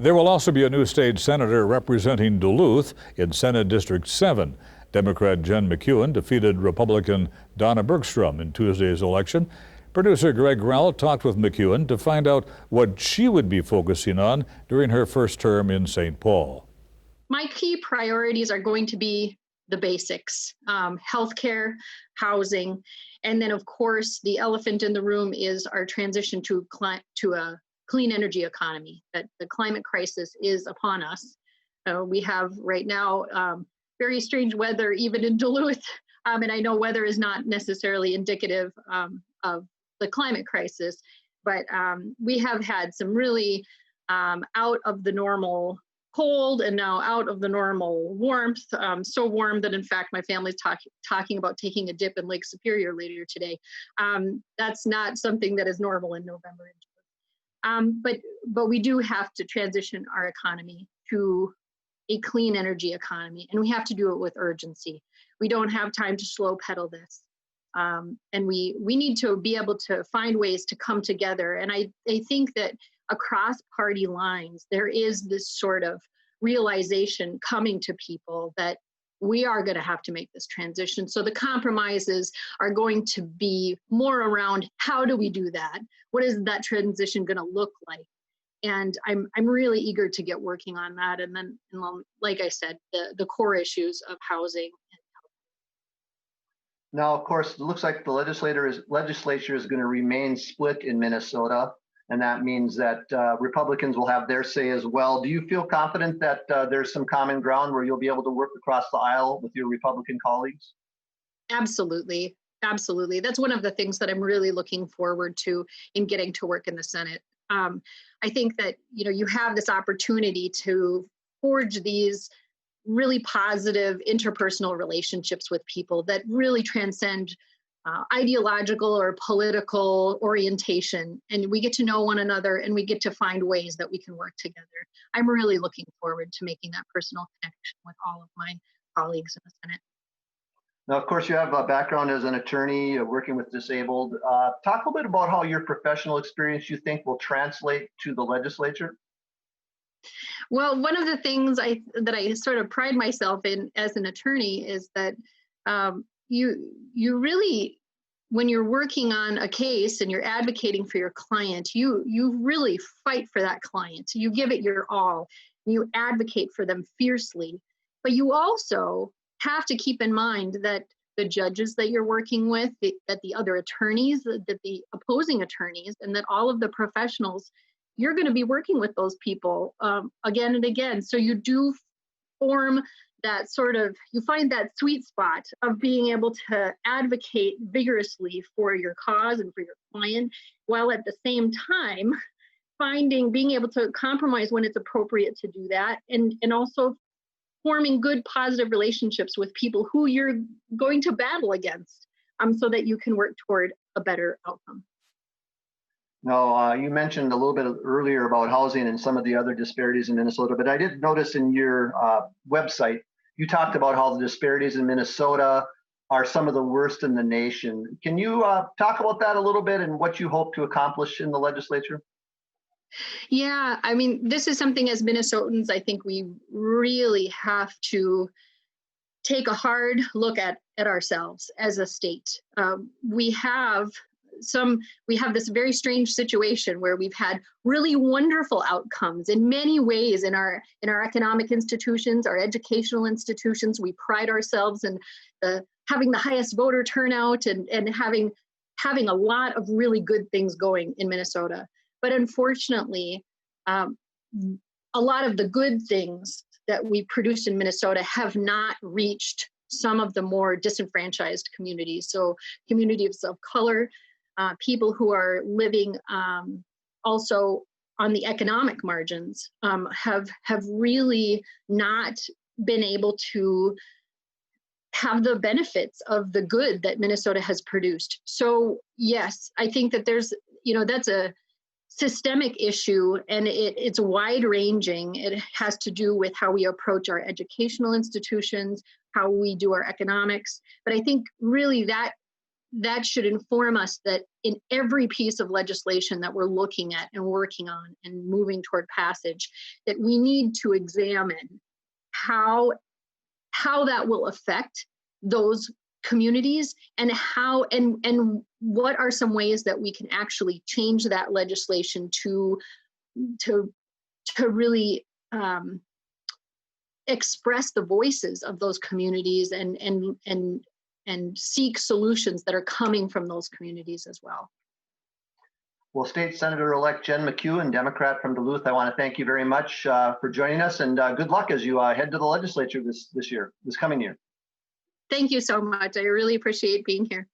There will also be a new state senator representing Duluth in Senate District 7. Democrat Jen McEwen defeated Republican Donna Bergstrom in Tuesday's election. Producer Greg Rowell talked with McEwen to find out what she would be focusing on during her first term in St. Paul. My key priorities are going to be the basics, healthcare, housing, and then of course the elephant in the room is our transition to a clean energy economy. That the climate crisis is upon us. We have right now very strange weather even in Duluth, and I know weather is not necessarily indicative of the climate crisis, but we have had some really out of the normal cold and now out of the normal warmth, so warm that in fact my family's talking about taking a dip in Lake Superior later today. That's not something that is normal in November. But we do have to transition our economy to a clean energy economy, and we have to do it with urgency. We don't have time to slow pedal this. And we need to be able to find ways to come together. And I think that across party lines, there is this sort of realization coming to people that we are going to have to make this transition. So the compromises are going to be more around how do we do that? What is that transition going to look like? And I'm really eager to get working on that. And then, like I said, the core issues of housing. Now, of course, it looks like the legislature is going to remain split in Minnesota, and that means that Republicans will have their say as well. Do you feel confident that there's some common ground where you'll be able to work across the aisle with your Republican colleagues? Absolutely. Absolutely. That's one of the things that I'm really looking forward to in getting to work in the Senate. I think that, you have this opportunity to forge these really positive interpersonal relationships with people that really transcend ideological or political orientation. And we get to know one another and we get to find ways that we can work together. I'm really looking forward to making that personal connection with all of my colleagues in the Senate. Now, of course, you have a background as an attorney working with disabled. Talk a little bit about how your professional experience you think will translate to the legislature. Well, one of the things that I sort of pride myself in as an attorney is that you really, when you're working on a case and you're advocating for your client, you really fight for that client. You give it your all. You advocate for them fiercely, but you also have to keep in mind that the judges that you're working with, that the other attorneys, that the opposing attorneys, and that all of the professionals, you're going to be working with those people again and again. So you do form that you find that sweet spot of being able to advocate vigorously for your cause and for your client, while at the same time being able to compromise when it's appropriate to do that, and also forming good, positive relationships with people who you're going to battle against, so that you can work toward a better outcome. Now, you mentioned a little bit earlier about housing and some of the other disparities in Minnesota, but I did notice in your website, you talked about how the disparities in Minnesota are some of the worst in the nation. Can you talk about that a little bit and what you hope to accomplish in the legislature? Yeah, I mean, this is something as Minnesotans, I think we really have to take a hard look at ourselves as a state. We have this very strange situation where we've had really wonderful outcomes in many ways in our economic institutions, our educational institutions. We pride ourselves in having the highest voter turnout and having a lot of really good things going in Minnesota. But unfortunately, a lot of the good things that we produced in Minnesota have not reached some of the more disenfranchised communities. So communities of color, people who are living also on the economic margins have really not been able to have the benefits of the good that Minnesota has produced. So yes, I think that that's a systemic issue, and it's wide ranging. It has to do with how we approach our educational institutions, how we do our economics. But I think really that that should inform us that in every piece of legislation that we're looking at and working on and moving toward passage, that we need to examine how that will affect those communities, and how and what are some ways that we can actually change that legislation to really express the voices of those communities and seek solutions that are coming from those communities as well. Well, State Senator-elect Jen McEwen, Democrat from Duluth, I want to thank you very much for joining us, and good luck as you head to the legislature this coming year. Thank you so much. I really appreciate being here.